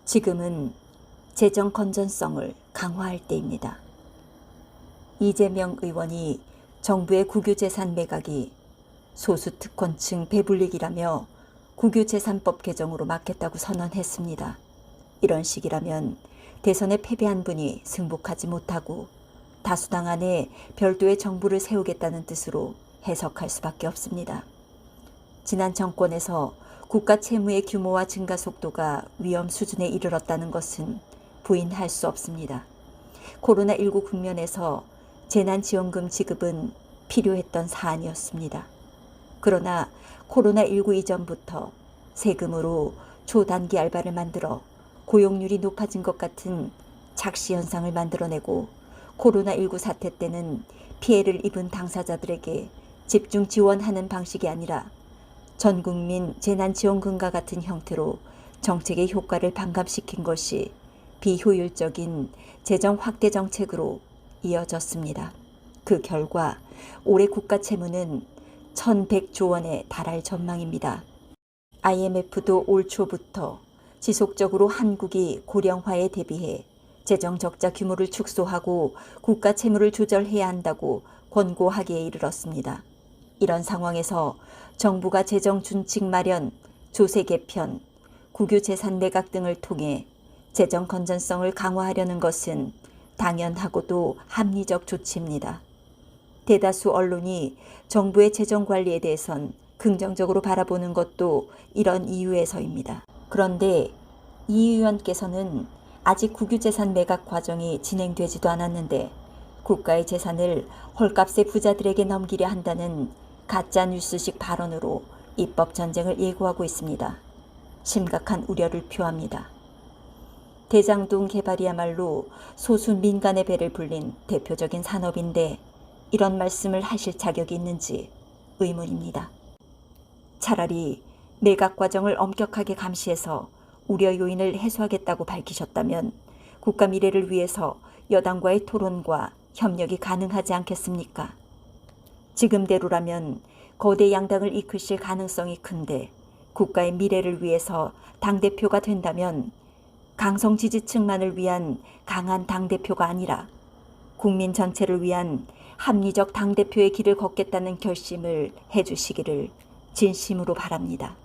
지금은 재정 건전성을 강화할 때입니다. 이재명 의원이 정부의 국유재산 매각이 소수특권층 배불리기라며 국유재산법 개정으로 막겠다고 선언했습니다. 이런 식이라면 대선에 패배한 분이 승복하지 못하고 다수당 안에 별도의 정부를 세우겠다는 뜻으로 해석할 수밖에 없습니다. 지난 정권에서 국가 채무의 규모와 증가 속도가 위험 수준에 이르렀다는 것은 부인할 수 없습니다. 코로나19 국면에서 재난지원금 지급은 필요했던 사안이었습니다. 그러나 코로나19 이전부터 세금으로 초단기 알바를 만들어 고용률이 높아진 것 같은 착시 현상을 만들어내고 코로나19 사태 때는 피해를 입은 당사자들에게 집중 지원하는 방식이 아니라 전국민 재난지원금과 같은 형태로 정책의 효과를 반감시킨 것이 비효율적인 재정 확대 정책으로 이어졌습니다. 그 결과 올해 국가 채무는 1,100조 원에 달할 전망입니다. IMF도 올 초부터 지속적으로 한국이 고령화에 대비해 재정 적자 규모를 축소하고 국가 채무를 조절해야 한다고 권고하기에 이르렀습니다. 이런 상황에서 정부가 재정 준칙 마련, 조세 개편, 국유재산 매각 등을 통해 재정 건전성을 강화하려는 것은 당연하고도 합리적 조치입니다. 대다수 언론이 정부의 재정 관리에 대해선 긍정적으로 바라보는 것도 이런 이유에서입니다. 그런데 이 의원께서는 아직 국유재산 매각 과정이 진행되지도 않았는데 국가의 재산을 헐값에 부자들에게 넘기려 한다는 가짜뉴스식 발언으로 입법 전쟁을 예고하고 있습니다. 심각한 우려를 표합니다. 대장동 개발이야말로 소수 민간의 배를 불린 대표적인 산업인데 이런 말씀을 하실 자격이 있는지 의문입니다. 차라리 매각 과정을 엄격하게 감시해서 우려 요인을 해소하겠다고 밝히셨다면 국가 미래를 위해서 여당과의 토론과 협력이 가능하지 않겠습니까? 지금대로라면 거대 양당을 이끄실 가능성이 큰데 국가의 미래를 위해서 당대표가 된다면 강성 지지층만을 위한 강한 당대표가 아니라 국민 전체를 위한 합리적 당대표의 길을 걷겠다는 결심을 해주시기를 진심으로 바랍니다.